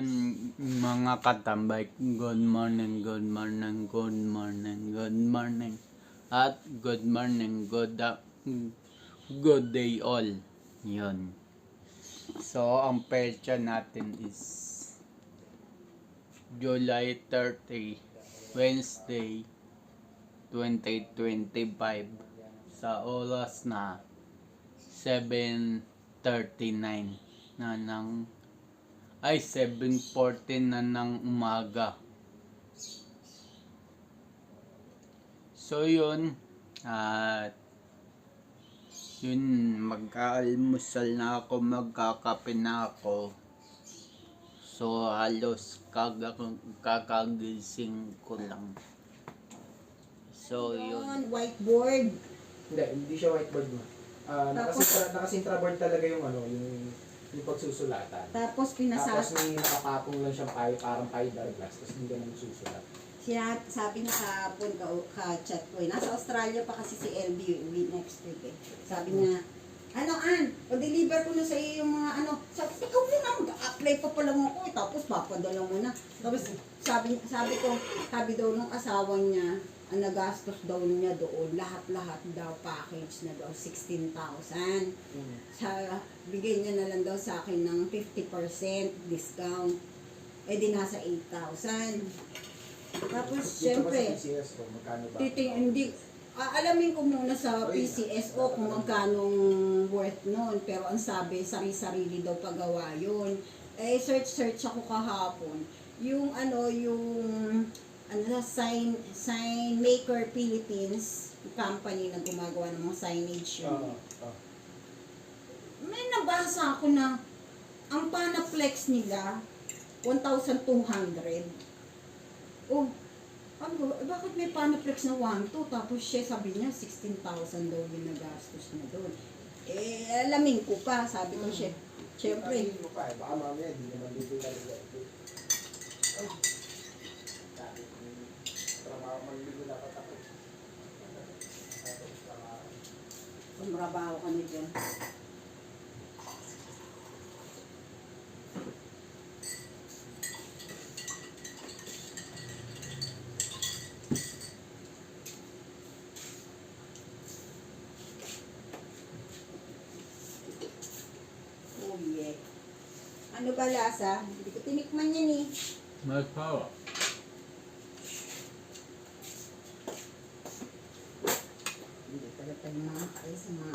Ayun, mga katambay, good morning, good morning, good morning, good morning, at good morning, good day all. Yun. So, ang petsa natin is July 30, Wednesday, 2025. Sa oras na 7:39 na ng 7:14 na ng umaga. So yun, at yun, mag-aalmusal na ako, magkakape na ako. So halos kakagising ko lang. So yun. Whiteboard. Hindi siya whiteboard mo. Nakasintra board talaga yung yung pagsusulatan. Tapos Tapos may nakapatong lang siyang parang fiberglass, tapos hindi ka na magsusulat. sabi niya kahapon, ka-chat ko nasa Australia pa kasi si LB next week eh. Sabi niya, o-deliver ko na sa iyo yung mga sabi, ikaw muna, mag-apply pa pa lang ako eh, tapos papadala mo na. Tapos sabi daw nung asawa niya, ang nagastos daw niya doon, lahat-lahat daw package na daw, 16,000. Bigay niya na lang daw sa akin ng 50% discount. Eh di nasa 8,000. Tapos syempre, alamin ko muna sa PCSO kung magkanong worth nun. Pero ang sabi, sarili daw pagawa yun. Eh, search ako kahapon. Yung Sign Maker Philippines, company na gumagawa ng mga signage yun. May nabasa ako na ang Panaflex nila, 1,200. Oh, bakit may Panaflex na 1,200? Tapos siya sabi niya, 16,000 daw yung nagastos na doon. Eh, alamin ko pa, sabi ko siya. Siyempre. Baka mamaya, hindi naman dito talaga. Kumrabaho ka na dyan. Oh yeah. Ano ba lasa? Hindi ko tinikman yan eh. Masarap. Hindi pala tayo mga kayo sa mga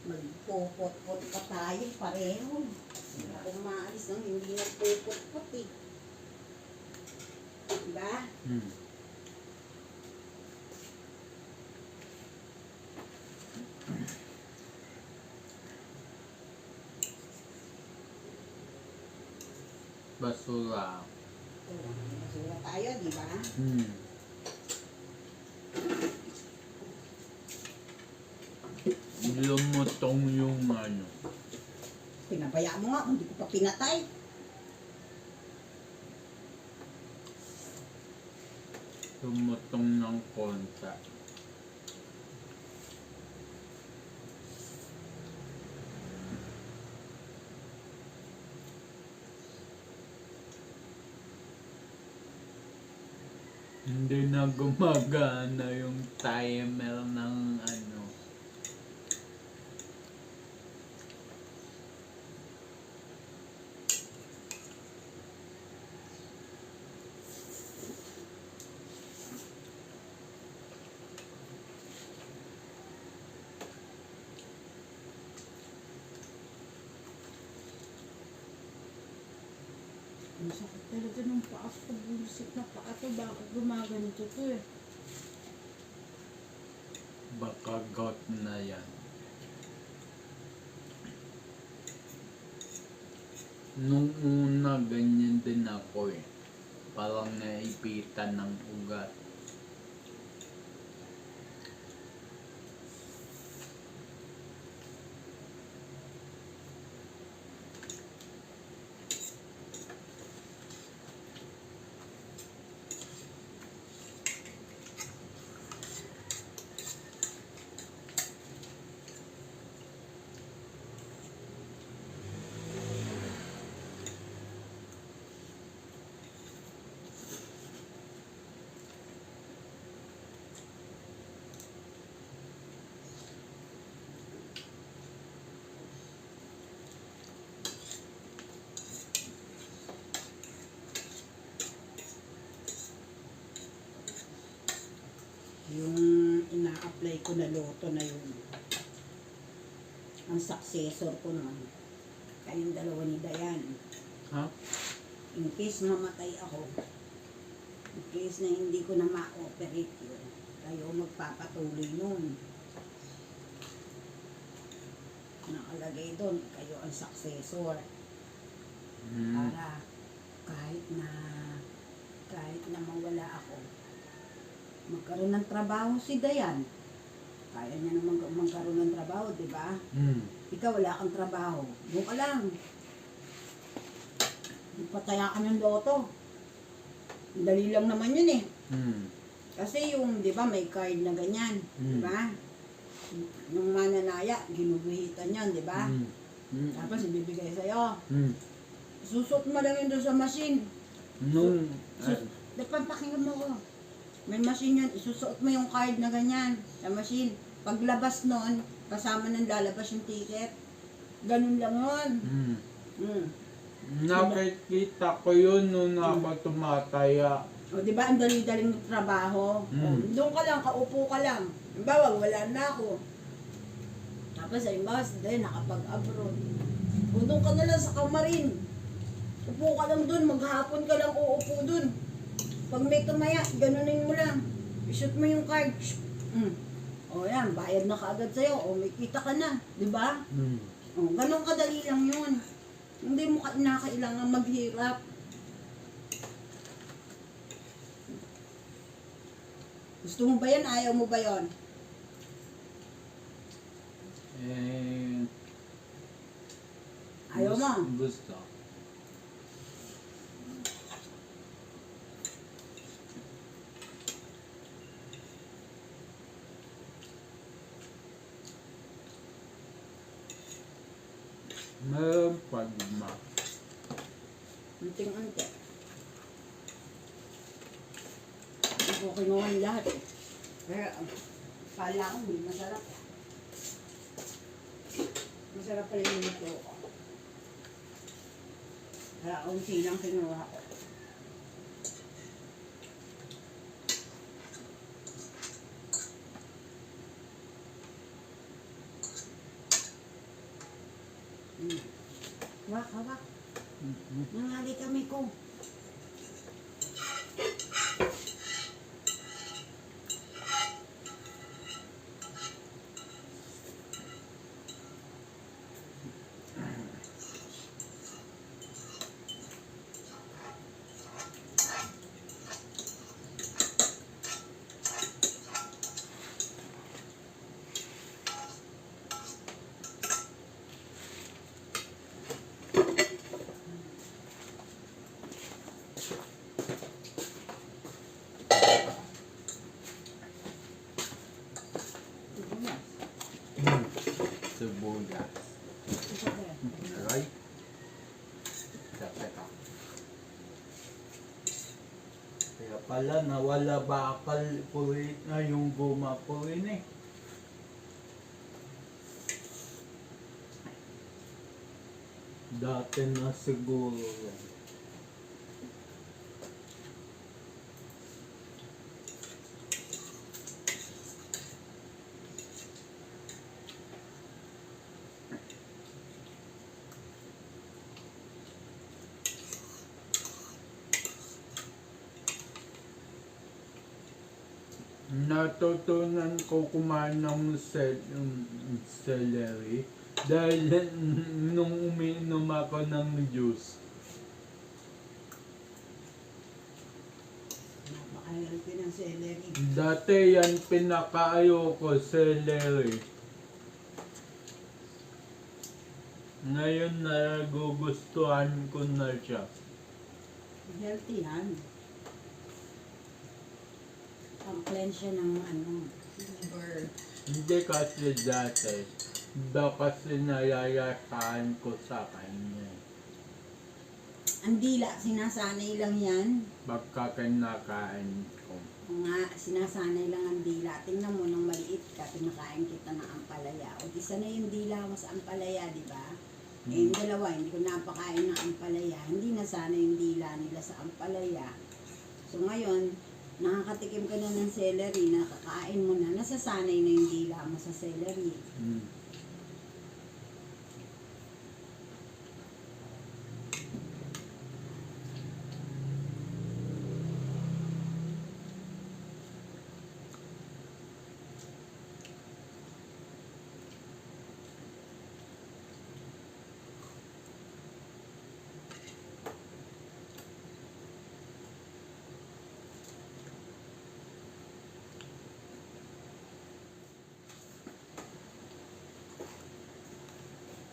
magpupot-pot pa tayo pareho. Hindi ako maalis nang hindi nagpupot-pot eh. Diba? Basura. Masura tayo, diba? Lumutong yung Pinabaya mo nga, hindi ko pa pinatay. lumutong ng konta. Hindi na gumagana yung timer ng Ang sakit talaga ng paa ko, bulisik na paa to. Bakit gumaganito to eh? baka gout na yan. Nung una ganyan din ako eh. Parang naipitan ng ugat. ina-apply ko na loto na yun. Ang successor ko nun. Kayong dalawa ni Dayan. Ha? In case mamatay ako, in case na hindi ko na ma-operate yun, kayo magpapatuloy nun. Nakalagay doon, kayo ang successor. Para kahit na mawala ako, magkaroon ng trabaho si Dayan. Kaya niya naman magkaroon ng trabaho, di ba? Ikaw wala kang trabaho. Doon ka lang. Pataya ka ng loto. Dali lang naman yun eh. Kasi yung, di ba, may card na ganyan. Di ba? Nung mananaya, ginuguhitan yan, di ba? Tapos ibibigay sa'yo. Susot mo lang yun doon sa machine. Nung, Pakinggan mo ko. May machine yan, isusuot mo yung card na ganyan sa machine. Paglabas nun, kasama ng lalabas yung ticket. Ganun lang yun. nakikita ko yun nung ako tumataya. O, di ba, ang dali-daling trabaho. O, doon ka lang, kaupo ka lang. Halimbawa, wala na ako. Tapos, halimbawa, dahil nakapag-abroad. O, doon ka na lang sa kamarin. Upo ka lang doon, maghapon ka lang uupo doon. Pag may tumaya, ganunin mo lang. I-shoot mo yung card. O, yan, bayad na kaagad sa'yo. O, may kita ka na. Di ba? O, ganun kadali lang yun. Hindi mo kailangan maghirap. Gusto mo ba yan? Ayaw mo ba yon? Ayaw mo? Gusto. Meron pagma. Unting-unti. Hindi ko kinuha yung lahat eh. Kaya, kala ko hindi masarap. Masarap pala yung luto ko. Kaya unti lang kinuha ko. Hawak, hawak. Nangali kami ko. Sibuyas. Right? Teka. Kaya pala nawala bakal puwit na yung guma po rin eh. Dati na siguro yan. Natutunan ko kumain ng celery dahil nung umiinom ako ng juice. Napaka-healthy ng celery. Dati yan pinakaayo ko, celery. Ngayon nagugustuhan ko na siya. Healthy yan. Pang-cleanse siya ng liver. Hindi kasi dati, kasi nayayasaan ko sa kanya. Ang dila, sinasanay lang yan. Pagka kinakain ko. Nga, sinasanay lang ang dila. Tingnan mo, nung maliit ka, pinakain kita ng ampalaya. O di sana yung dila mo sa ampalaya, di ba? Eh, yung dalawa, hindi ko napakain ng ampalaya. Hindi na sana yung dila nila sa ampalaya. So ngayon, nakakatikim ka na ng celery, nakakain mo na, nasasanay na yung dila mo sa celery. Mm.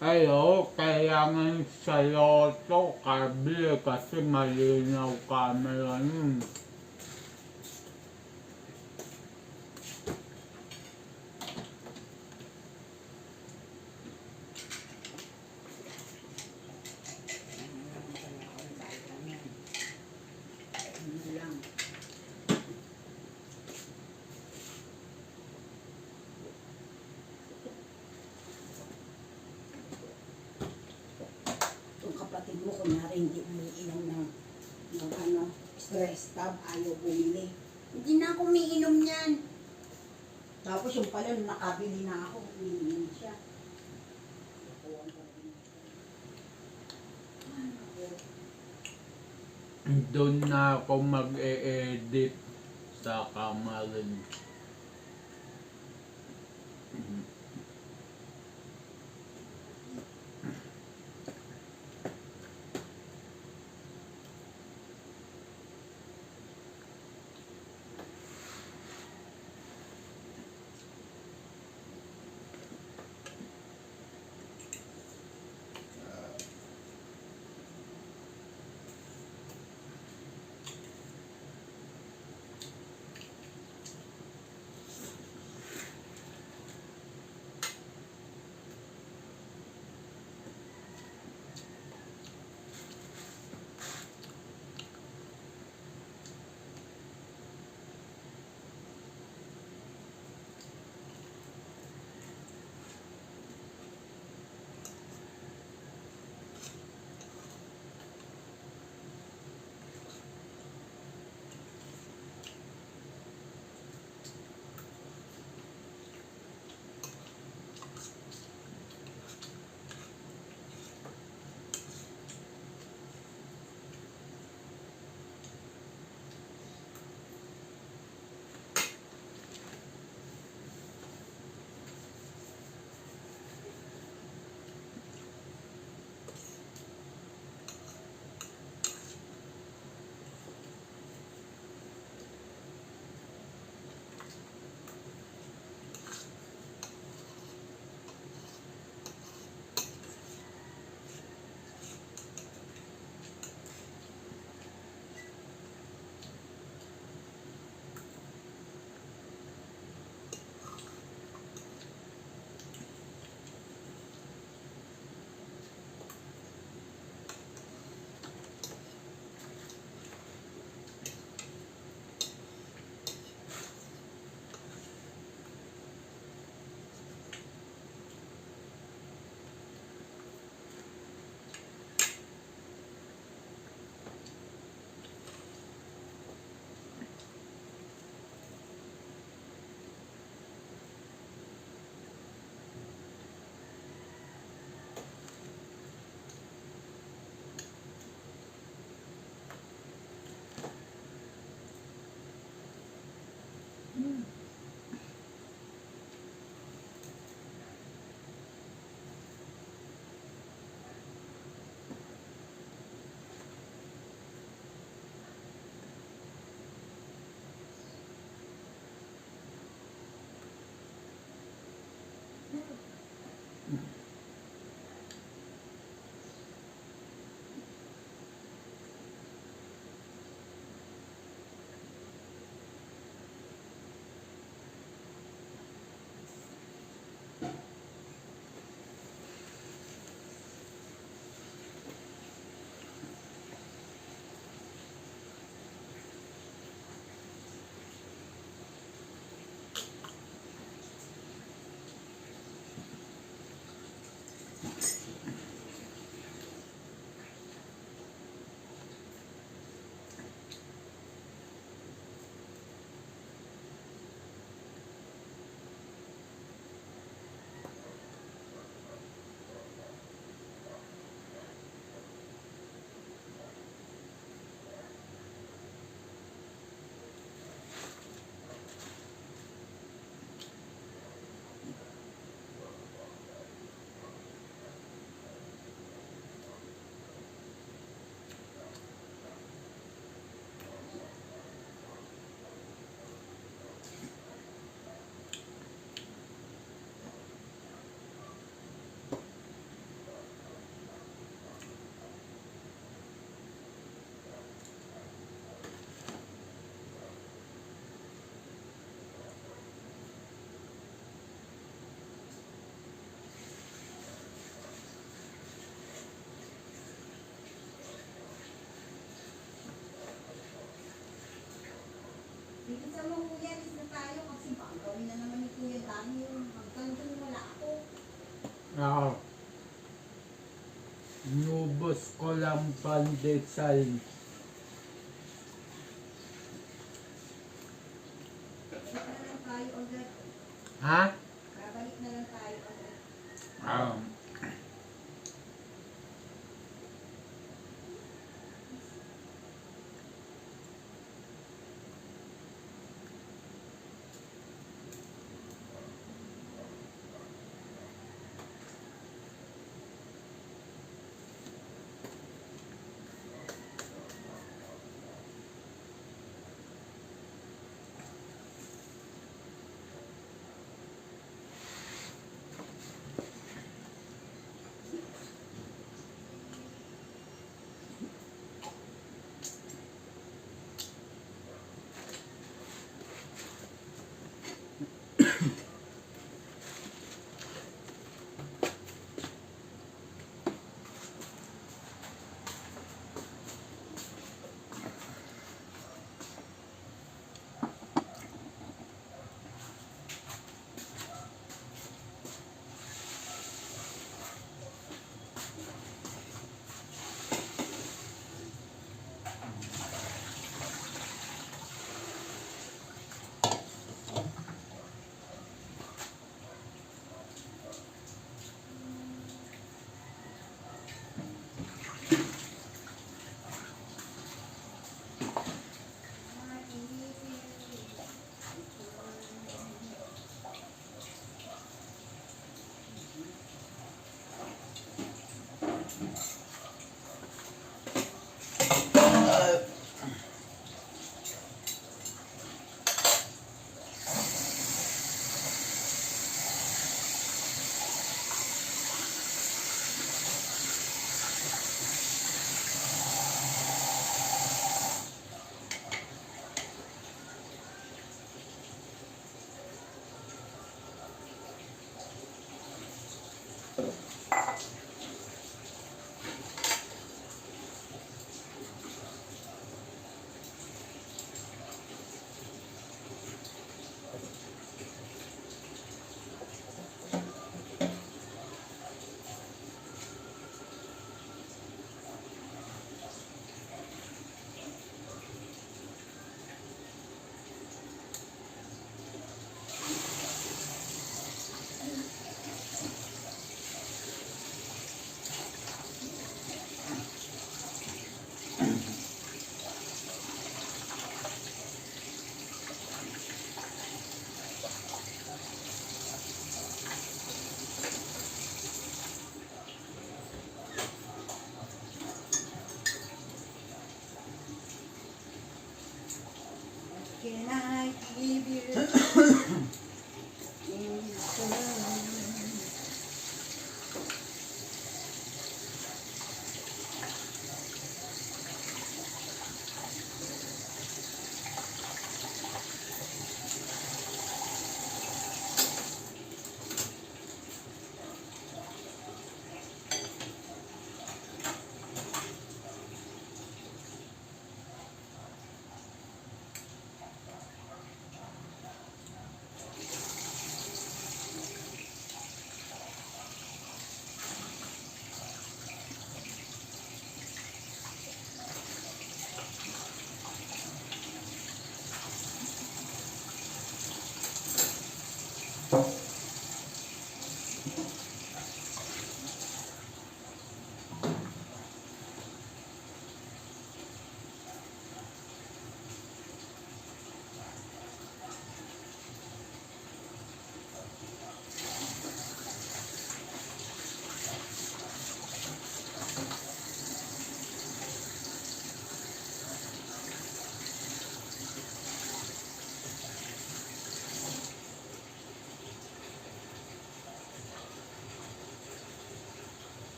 Hello, kailangan sa loto kabili kasi malinaw camera nun. Ano lang. Itong kapatid mo, kunyari hindi umiinom ng ano, stress tab, ayaw bumili. Hindi na ako umiinom niyan. Tapos yung pala, nung nakabili na ako, umiinom siya. Doon na ako mag-e-edit sa kamarin. Ah, nubos ko lang pandesal. Balik na lang tayo agad. Ha? Babalik na lang tayo agad. Ah. Can I give you in return?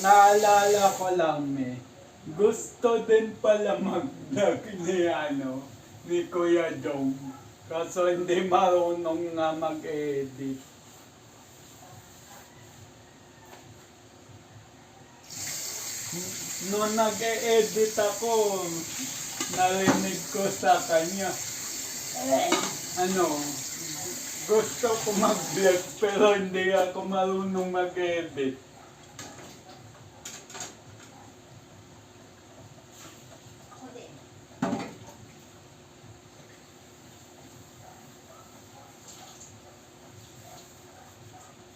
naalala ko lang gusto din pala mag-vlog ni Kuya Jong. Kaso hindi marunong nga mag-edit. Noong nag-edit ako, narinig ko sa kanya, gusto ko mag-vlog pero hindi ako marunong mag-edit. Ako din.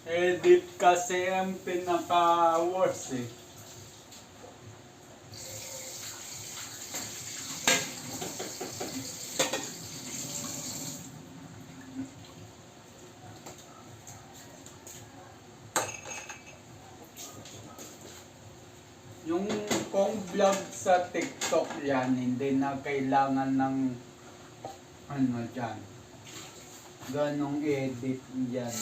Edit kasi ang pinaka-worst Yung kung vlog sa TikTok yan, hindi na kailangan ng dyan. Ganong edit dyan.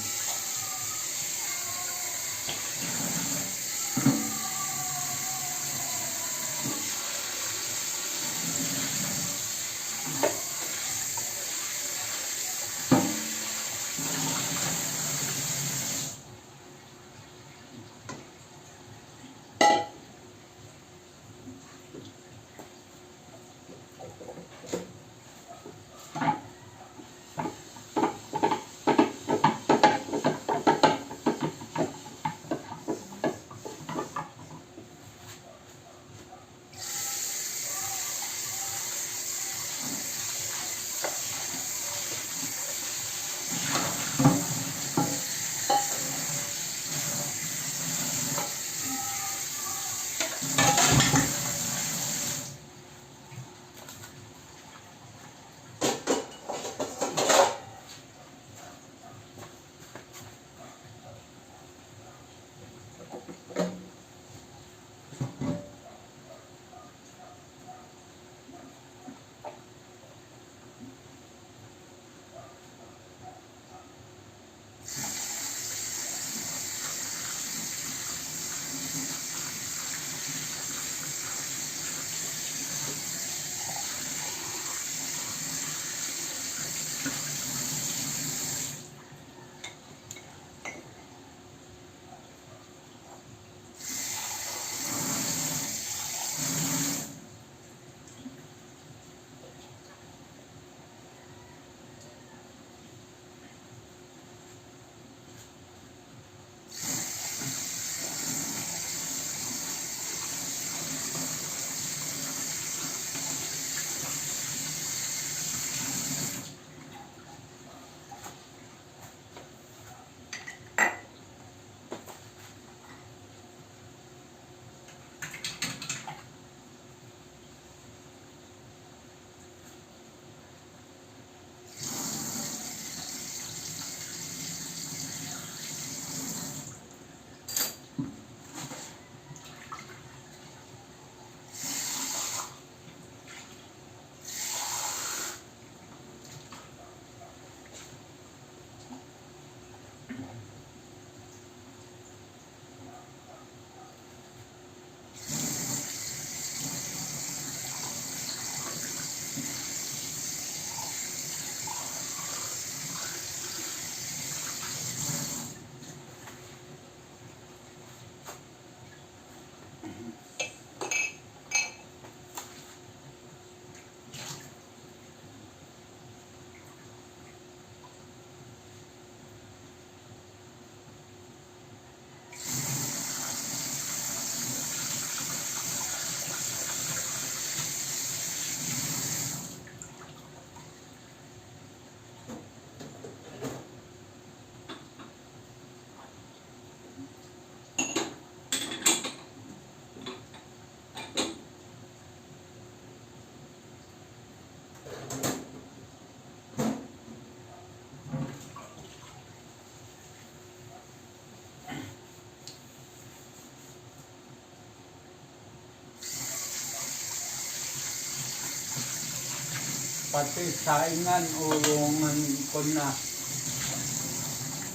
Pati saingan, urungan ko na.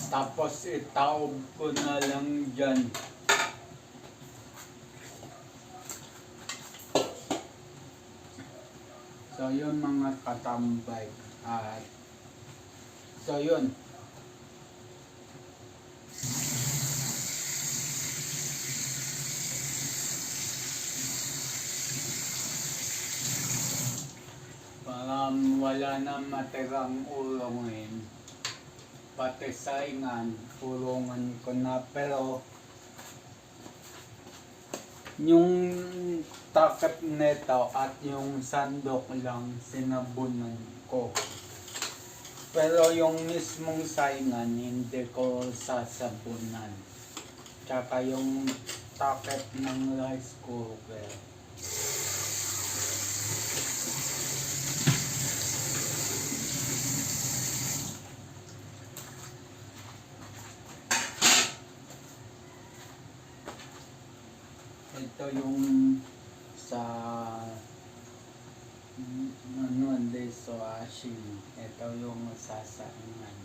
Tapos itaob ko na lang dyan. So yun mga katambay. At so yun. Para wala na matirang ulongin. Pati saingan, ulungan ko na. Pero yung takip nito at yung sandok lang sinabunan ko. Pero yung mismong saingan hindi ko sasabunan. Tsaka yung takip ng rice cooker. Ito yung sa ano dishwashing. Ito yung sasaingan.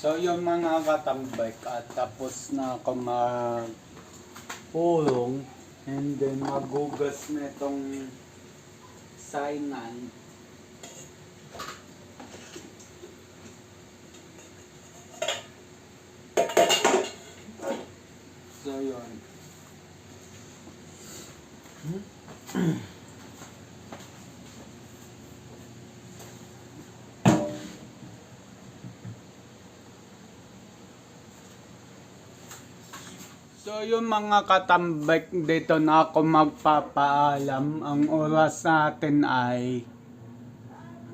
So yung mga katambay at tapos na ako magpulong and then magugas na itong saingan. So yun. So yung mga katambay dito na ako magpapaalam. Ang oras natin ay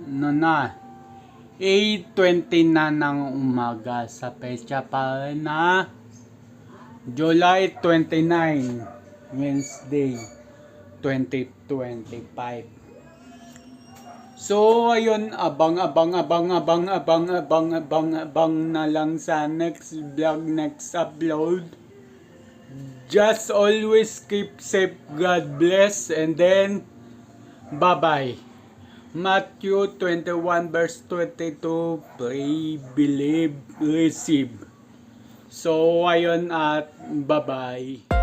ano na 8:20 na ng umaga sa petsa pa na July 29, Wednesday 2025. So ayun, abang na lang sa next vlog, next upload. Just always keep safe, God bless, and then bye-bye. Matthew 21 verse 22, pray, believe, receive. So ayun at bye-bye.